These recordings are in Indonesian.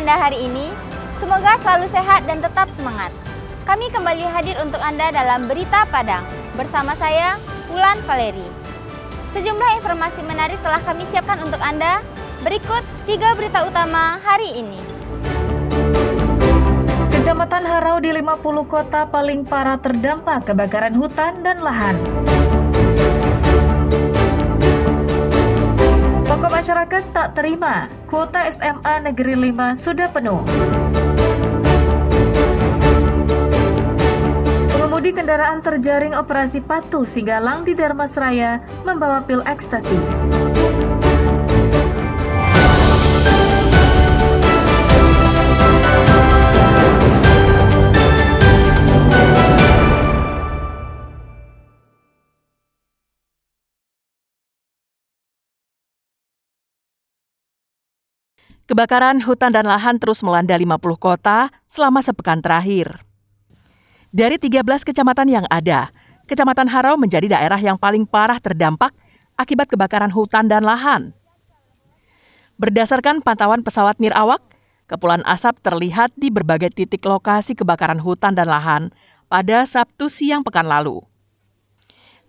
Anda hari ini? Semoga selalu sehat dan tetap semangat. Kami kembali hadir untuk Anda dalam Berita Padang. Bersama saya, Wulan Valeri. Sejumlah informasi menarik telah kami siapkan untuk Anda. Berikut 3 berita utama hari ini. Kecamatan Harau di 50 kota paling parah terdampak kebakaran hutan dan lahan. Tokoh masyarakat tak terima, kuota SMA Negeri 5 sudah penuh. Pengemudi kendaraan terjaring operasi patuh Singgalang di Dharmasraya membawa pil ekstasi. Kebakaran hutan dan lahan terus melanda 50 kota selama sepekan terakhir. Dari 13 kecamatan yang ada, Kecamatan Harau menjadi daerah yang paling parah terdampak akibat kebakaran hutan dan lahan. Berdasarkan pantauan pesawat nirawak, kepulan asap terlihat di berbagai titik lokasi kebakaran hutan dan lahan pada Sabtu siang pekan lalu.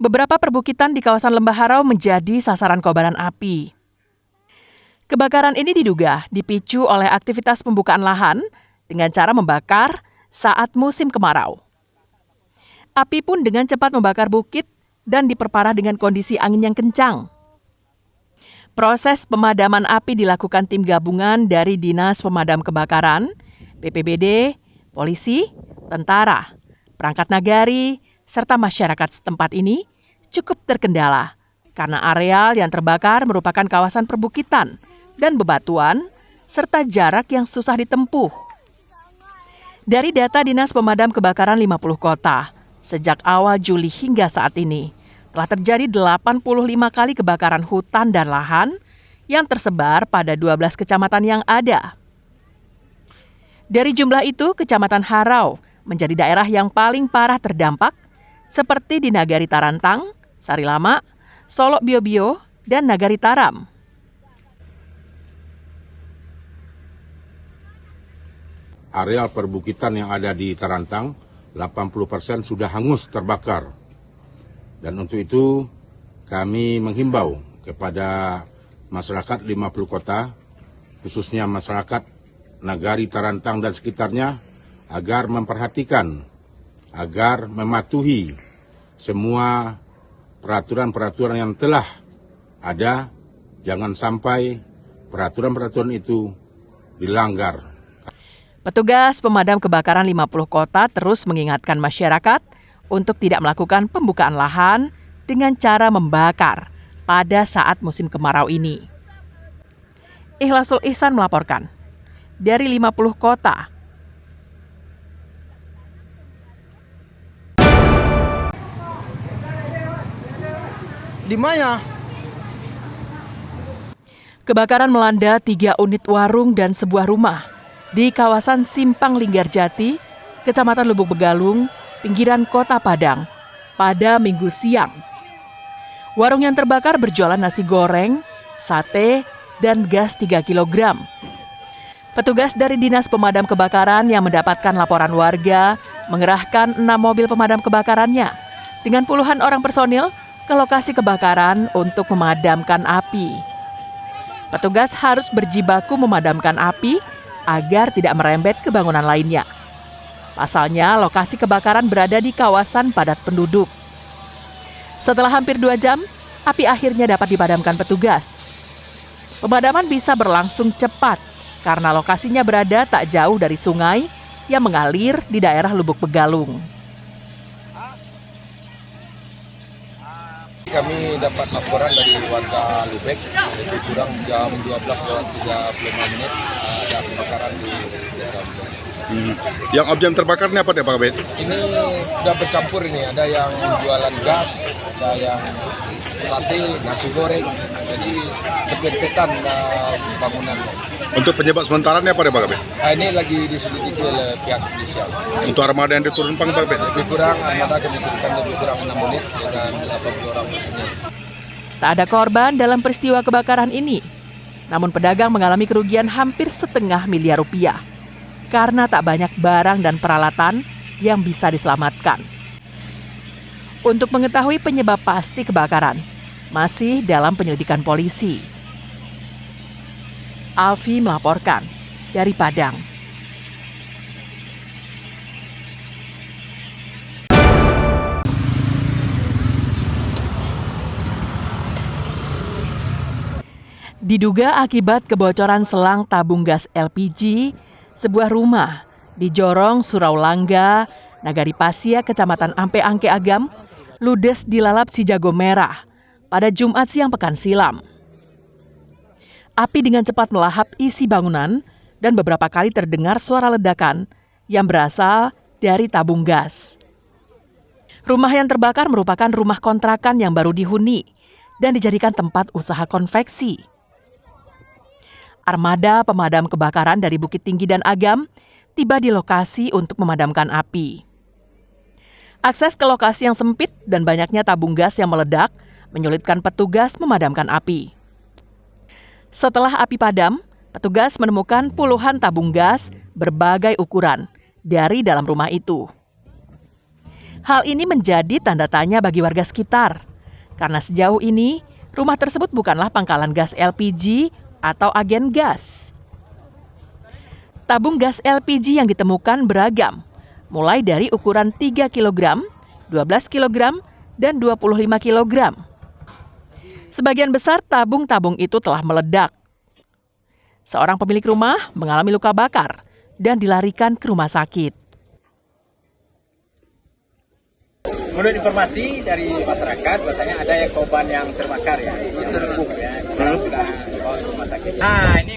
Beberapa perbukitan di kawasan Lembah Harau menjadi sasaran kobaran api. Kebakaran ini diduga dipicu oleh aktivitas pembukaan lahan dengan cara membakar saat musim kemarau. Api pun dengan cepat membakar bukit dan diperparah dengan kondisi angin yang kencang. Proses pemadaman api dilakukan tim gabungan dari Dinas Pemadam Kebakaran, BPBD, polisi, tentara, perangkat nagari, serta masyarakat setempat ini cukup terkendala karena areal yang terbakar merupakan kawasan perbukitan dan bebatuan, serta jarak yang susah ditempuh. Dari data Dinas Pemadam Kebakaran 50 kota, sejak awal Juli hingga saat ini, telah terjadi 85 kali kebakaran hutan dan lahan yang tersebar pada 12 kecamatan yang ada. Dari jumlah itu, Kecamatan Harau menjadi daerah yang paling parah terdampak, seperti di Nagari Tarantang, Sarilama, Solok Biobio, dan Nagari Taram. Areal perbukitan yang ada di Tarantang, 80% sudah hangus terbakar. Dan untuk itu, kami menghimbau kepada masyarakat 50 kota, khususnya masyarakat Nagari Tarantang dan sekitarnya, agar memperhatikan, agar mematuhi semua peraturan-peraturan yang telah ada, jangan sampai peraturan-peraturan itu dilanggar. Petugas pemadam kebakaran 50 kota terus mengingatkan masyarakat untuk tidak melakukan pembukaan lahan dengan cara membakar pada saat musim kemarau ini. Ikhlasul Ihsan melaporkan dari 50 kota. Di mana? Kebakaran melanda 3 unit warung dan sebuah rumah di kawasan Simpang Linggarjati, Kecamatan Lubuk Begalung, pinggiran Kota Padang, pada Minggu siang. Warung yang terbakar berjualan nasi goreng, sate, dan gas 3 kg. Petugas dari Dinas Pemadam Kebakaran yang mendapatkan laporan warga mengerahkan 6 mobil pemadam kebakarannya dengan puluhan orang personil ke lokasi kebakaran untuk memadamkan api. Petugas harus berjibaku memadamkan api agar tidak merembet ke bangunan lainnya. Pasalnya, lokasi kebakaran berada di kawasan padat penduduk. Setelah hampir 2 jam, api akhirnya dapat dipadamkan petugas. Pemadaman bisa berlangsung cepat karena lokasinya berada tak jauh dari sungai yang mengalir di daerah Lubuk Begalung. Kami dapat laporan dari warga Lubek, lebih kurang jam 12:35 ada kebakaran di daerah Lubek. Yang objek terbakar ini apa deh Pak Kabit? Ini udah bercampur ini, ada yang jualan gas, ada yang sate, nasi goreng, jadi berdempetan bangunannya. Untuk penyebab sementara ini apa deh Pak Kabit? Ini lagi diselidiki oleh pihak kepolisian. Untuk armada yang diturunkan Pak Kabit? Lebih kurang armada kami turunkan lebih kurang 6 unit dengan 80 orang personil. Tak ada korban dalam peristiwa kebakaran ini. Namun pedagang mengalami kerugian hampir setengah miliar rupiah karena tak banyak barang dan peralatan yang bisa diselamatkan. Untuk mengetahui penyebab pasti kebakaran, masih dalam penyelidikan polisi. Alfi melaporkan dari Padang. Diduga akibat kebocoran selang tabung gas LPG, sebuah rumah di Jorong, Surau Langga, Nagari Pasia, Kecamatan Ampe Angke Agam, ludes dilalap si jago merah pada Jumat siang pekan silam. Api dengan cepat melahap isi bangunan dan beberapa kali terdengar suara ledakan yang berasal dari tabung gas. Rumah yang terbakar merupakan rumah kontrakan yang baru dihuni dan dijadikan tempat usaha konveksi. Armada pemadam kebakaran dari Bukit Tinggi dan Agam tiba di lokasi untuk memadamkan api. Akses ke lokasi yang sempit dan banyaknya tabung gas yang meledak menyulitkan petugas memadamkan api. Setelah api padam, petugas menemukan puluhan tabung gas berbagai ukuran dari dalam rumah itu. Hal ini menjadi tanda tanya bagi warga sekitar, karena sejauh ini rumah tersebut bukanlah pangkalan gas LPG atau agen gas. Tabung gas LPG yang ditemukan beragam, mulai dari ukuran 3 kg, 12 kg, dan 25 kg. Sebagian besar tabung-tabung itu telah meledak. Seorang pemilik rumah mengalami luka bakar dan dilarikan ke rumah sakit. Menurut informasi dari masyarakat, bahasanya ada yang korban yang terbakar ya, yang terbunuh ya, sudah dibawa ke rumah sakit. Nah, ini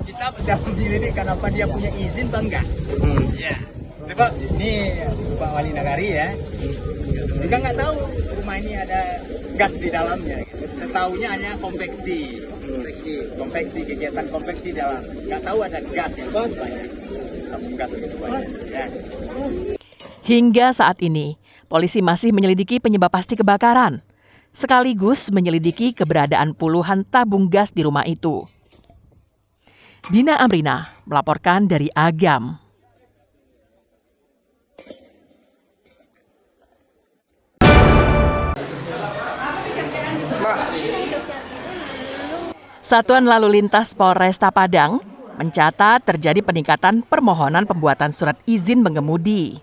kita dalam diri ini kenapa dia punya izin atau enggak? Ya, sebab ini Pak Wali Nagari ya, juga nggak tahu rumah ini ada gas di dalamnya. Gitu. Setahunya hanya konveksi kegiatan konveksi dalam, nggak tahu ada gas yang banyak, tabung gas begitu banyak. Ya. Hingga saat ini, polisi masih menyelidiki penyebab pasti kebakaran, sekaligus menyelidiki keberadaan puluhan tabung gas di rumah itu. Dina Amrina melaporkan dari Agam. Satuan Lalu Lintas Polresta Padang mencatat terjadi peningkatan permohonan pembuatan surat izin mengemudi.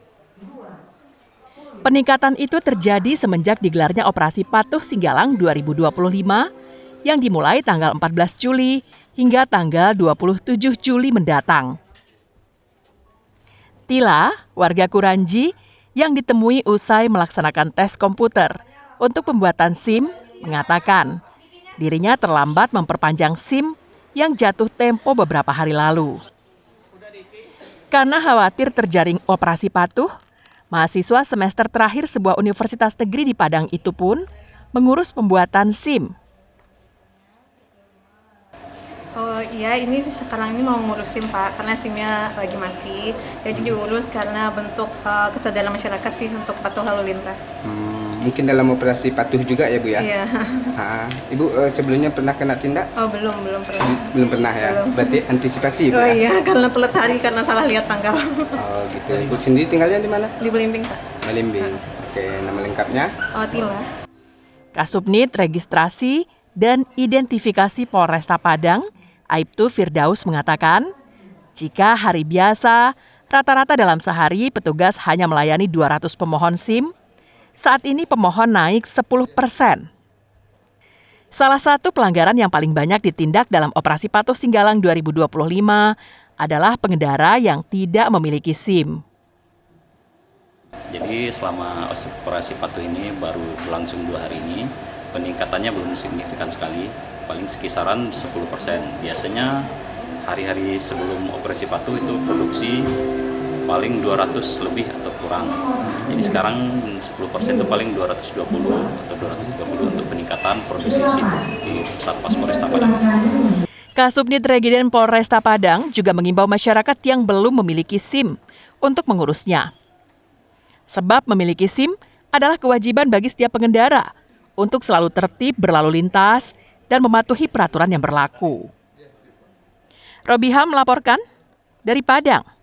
Peningkatan itu terjadi semenjak digelarnya Operasi Patuh Singgalang 2025 yang dimulai tanggal 14 Juli hingga tanggal 27 Juli mendatang. Tila, warga Kuranji yang ditemui usai melaksanakan tes komputer untuk pembuatan SIM, mengatakan dirinya terlambat memperpanjang SIM yang jatuh tempo beberapa hari lalu. Karena khawatir terjaring operasi patuh, mahasiswa semester terakhir sebuah universitas negeri di Padang itu pun mengurus pembuatan SIM. Oh iya, ini sekarang ini mau ngurus SIM Pak, karena SIM-nya lagi mati. Jadi diurus karena bentuk kesadaran masyarakat sih untuk patuh lalu lintas. Mungkin dalam operasi patuh juga ya Bu ya? Iya. Ibu sebelumnya pernah kena tindak? Oh belum pernah. Belum pernah ya? Belum. Berarti antisipasi Bu Oh ya? iya, karena telat sehari karena salah lihat tanggal. Oh gitu. Ibu sendiri tinggalnya di mana? Di Belimbing Pak. Belimbing. Oke, nama lengkapnya? Oh Tila. Kasubnit Registrasi dan Identifikasi Polresta Padang, Aibtu Firdaus mengatakan, jika hari biasa, rata-rata dalam sehari petugas hanya melayani 200 pemohon SIM, saat ini pemohon naik 10%. Salah satu pelanggaran yang paling banyak ditindak dalam Operasi Patuh Singgalang 2025 adalah pengendara yang tidak memiliki SIM. Jadi selama operasi patuh ini baru berlangsung 2 hari ini, peningkatannya belum signifikan sekali, paling sekisaran 10%. Biasanya hari-hari sebelum operasi patuh itu produksi paling 200 lebih atau kurang. Jadi sekarang 10% itu paling 220 atau 230 untuk peningkatan produksi SIM di Satpas Polresta Padang. Kasubnit Regiden Polresta Padang juga mengimbau masyarakat yang belum memiliki SIM untuk mengurusnya. Sebab memiliki SIM adalah kewajiban bagi setiap pengendara untuk selalu tertib berlalu lintas dan mematuhi peraturan yang berlaku. Robiha melaporkan dari Padang.